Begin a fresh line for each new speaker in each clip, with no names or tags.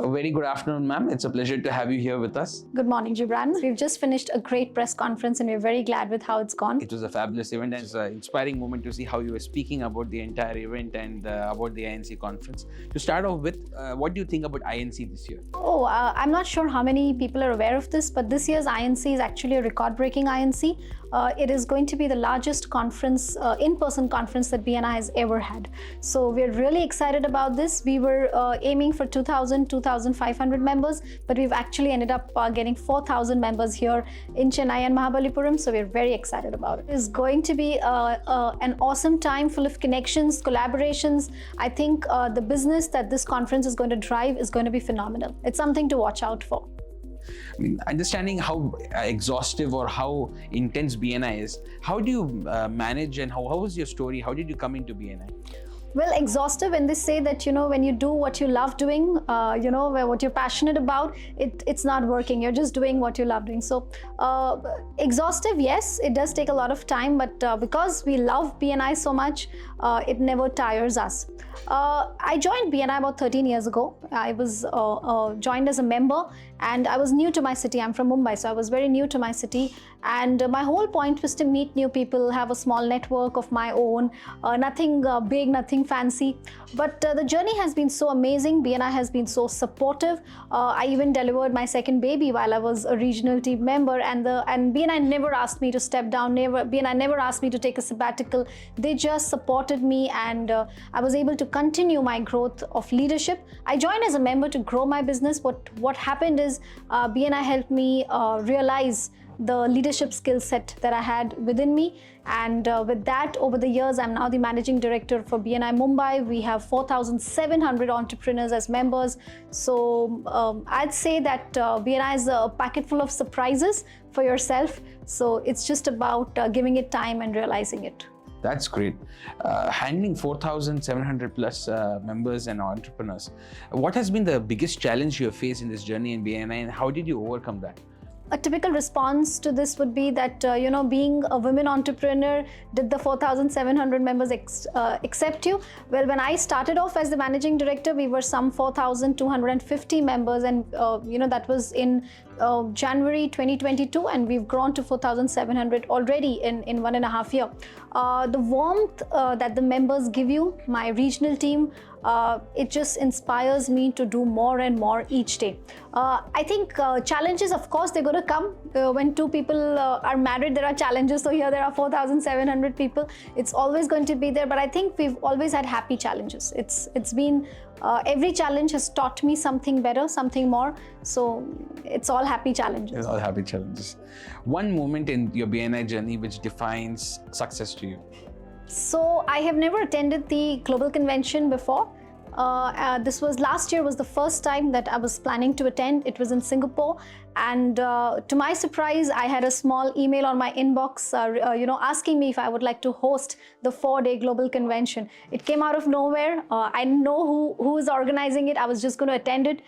A very good afternoon, ma'am. It's a pleasure to have you here with us.
Good morning, Jubran. We've just finished a great press conference and we're very glad with how it's gone.
It was a fabulous event and it's an inspiring moment to see how you were speaking about the entire event and about the INC conference. To start off with, what do you think about INC this year?
I'm not sure how many people are aware of this, but this year's INC is actually a record-breaking INC. It is going to be the largest conference, in-person conference that BNI has ever had. So we're really excited about this. We were aiming for 2,500 members, but we've actually ended up getting 4,000 members here in Chennai and Mahabalipuram. So we're very excited about it. It's going to be an awesome time full of connections, collaborations. I think the business that this conference is going to drive is going to be phenomenal. It's something to watch out for.
I mean, understanding how exhaustive or how intense BNI is, how do you manage and how was your story? How did you come into BNI?
Well, exhaustive when they say that, when you do what you love doing, what you're passionate about, it's not working. You're just doing what you love doing. So exhaustive, yes, it does take a lot of time, but because we love BNI so much, it never tires us. I joined BNI about 13 years ago. I was joined as a member and I was new to my city. I'm from Mumbai, so I was very new to my city. And my whole point was to meet new people, have a small network of my own, nothing big, nothing fancy. But the journey has been so amazing. BNI has been so supportive. I even delivered my second baby while I was a regional team member, and BNI never asked me to step down. BNI never asked me to take a sabbatical. They just supported me, and I was able to continue my growth of leadership. I joined as a member to grow my business, but what happened is BNI helped me realize the leadership skill set that I had within me. And with that, over the years, I'm now the managing director for BNI Mumbai. We have 4,700 entrepreneurs as members. So I'd say that BNI is a packet full of surprises for yourself. So it's just about giving it time and realizing it.
That's great. Handling 4,700 plus members and entrepreneurs. What has been the biggest challenge you have faced in this journey in BNI, and how did you overcome that?
A typical response to this would be that, being a women entrepreneur, did the 4,700 members accept you? Well, when I started off as the managing director, we were some 4,250 members, and that was in January 2022, and we've grown to 4,700 already in 1.5 years. The warmth that the members give you, my regional team, it just inspires me to do more and more each day. I think challenges, of course, they're going to come. When two people are married, there are challenges. So here there are 4,700 people. It's always going to be there. But I think we've always had happy challenges. It's been, every challenge has taught me something better, something more. So it's all happy challenges.
It's all happy challenges. One moment in your BNI journey which defines success to you?
So I have never attended the global convention before. This was last year was the first time that I was planning to attend. It was in Singapore, and to my surprise, I had a small email on my inbox, asking me if I would like to host the 4-day global convention. It came out of nowhere. I didn't know who is organizing it. I was just going to attend it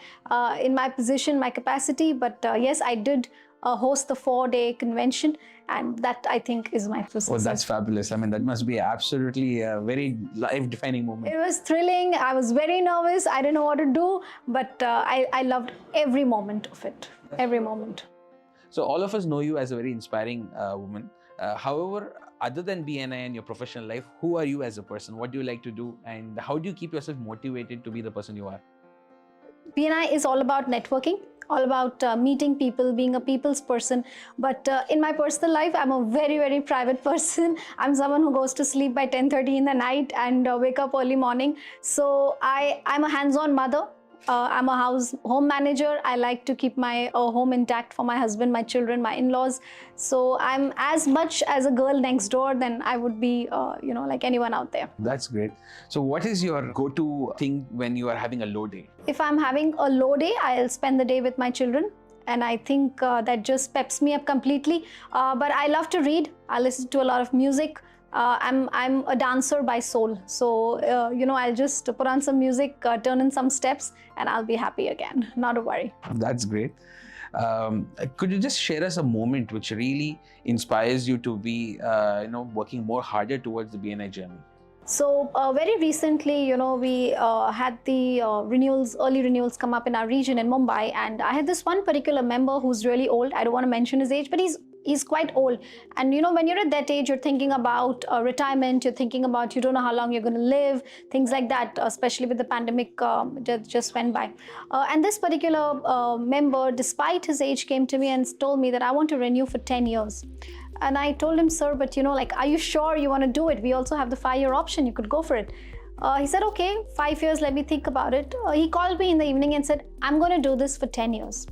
in my position, my capacity. But yes, I did host the 4-day convention, and that, I think, is my success.
Oh, that's fabulous. I mean, that must be absolutely a very life-defining moment.
It was thrilling. I was very nervous. I didn't know what to do, but I loved every moment of it, every moment.
So all of us know you as a very inspiring woman. However, other than BNI and your professional life, who are you as a person? What do you like to do? And how do you keep yourself motivated to be the person you are?
BNI is all about networking, all about meeting people, being a people's person. But in my personal life, I'm a very, very private person. I'm someone who goes to sleep by 10:30 in the night and wake up early morning. So I'm a hands-on mother. I'm a home manager. I like to keep my home intact for my husband, my children, my in-laws. So I'm as much as a girl next door than I would be, like anyone out there.
That's great. So what is your go-to thing when you are having a low day?
If I'm having a low day, I'll spend the day with my children. And I think that just peps me up completely. But I love to read. I listen to a lot of music. I'm a dancer by soul. So, I'll just put on some music, turn in some steps, and I'll be happy again. Not a worry.
That's great. Could you just share us a moment which really inspires you to be, working more harder towards the BNI journey?
So very recently, we had the early renewals come up in our region in Mumbai, and I had this one particular member who's really old. I don't want to mention his age, but he's quite old. And when you're at that age, you're thinking about retirement. You're thinking about, you don't know how long you're going to live, things like that. Especially with the pandemic that just went by. And this particular member, despite his age, came to me and told me that I want to renew for 10 years. And I told him, sir, but are you sure you want to do it? We also have the 5-year option. You could go for it. He said, okay, 5 years, let me think about it. He called me in the evening and said, I'm going to do this for 10 years.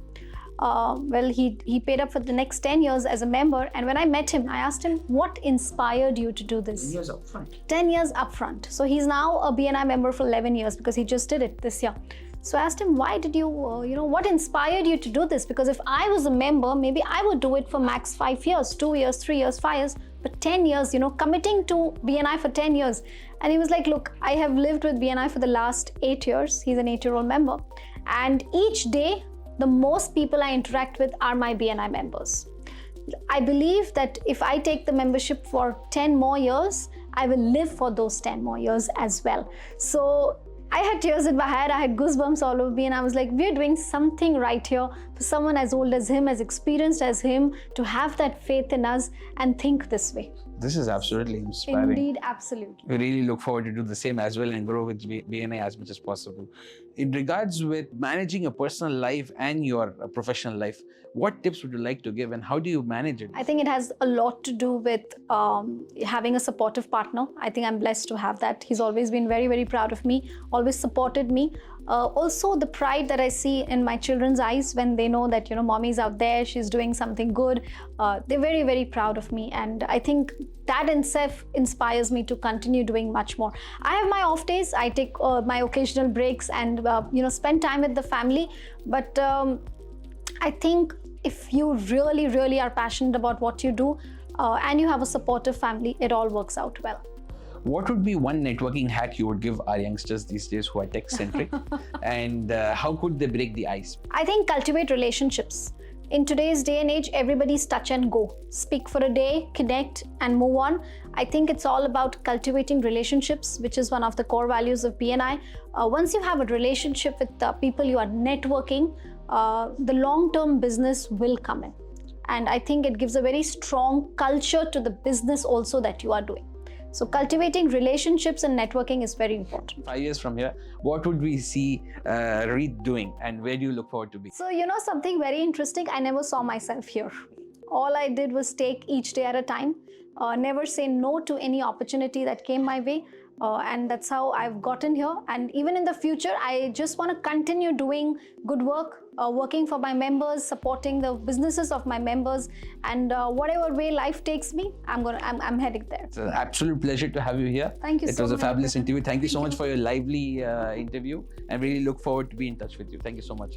Well, he paid up for the next 10 years as a member. And when I met him, I asked him, what inspired you to do this?
10 years upfront.
10 years upfront. So he's now a BNI member for 11 years because he just did it this year. So I asked him, why did you, what inspired you to do this? Because if I was a member, maybe I would do it for max 5 years, 2 years, 3 years, 5 years, but 10 years, committing to BNI for 10 years. And he was like, look, I have lived with BNI for the last 8 years. He's an 8-year-old member. And each day, the most people I interact with are my BNI members. I believe that if I take the membership for 10 more years, I will live for those 10 more years as well. So I had tears in my head, I had goosebumps all over me, and I was like, we're doing something right here for someone as old as him, as experienced as him, to have that faith in us and think this way.
This is absolutely inspiring.
Indeed, absolutely.
We really look forward to do the same as well and grow with BNI as much as possible. In regards with managing your personal life and your professional life, what tips would you like to give and how do you manage it?
I think it has a lot to do with having a supportive partner. I think I'm blessed to have that. He's always been very, very proud of me, always supported me. Also, the pride that I see in my children's eyes when they know that, mommy's out there, she's doing something good. They're very, very proud of me. And I think that in itself inspires me to continue doing much more. I have my off days. I take my occasional breaks and, spend time with the family. But I think if you really, really are passionate about what you do and you have a supportive family, it all works out well.
What would be one networking hack you would give our youngsters these days who are tech-centric and how could they break the ice?
I think cultivate relationships. In today's day and age, everybody's touch and go. Speak for a day, connect and move on. I think it's all about cultivating relationships, which is one of the core values of BNI. Once you have a relationship with the people you are networking, the long-term business will come in. And I think it gives a very strong culture to the business also that you are doing. So cultivating relationships and networking is very important.
5 years from here, what would we see Rheet doing and where do you look forward to be?
So, something very interesting, I never saw myself here. All I did was take each day at a time, never say no to any opportunity that came my way. And that's how I've gotten here. And even in the future, I just want to continue doing good work, working for my members, supporting the businesses of my members, and whatever way life takes me, I'm heading there.
It's an absolute pleasure to have you here.
Thank you so much.
It was a fabulous interview. Thank you so much for your lively interview, and really look forward to be in touch with you. Thank you so much.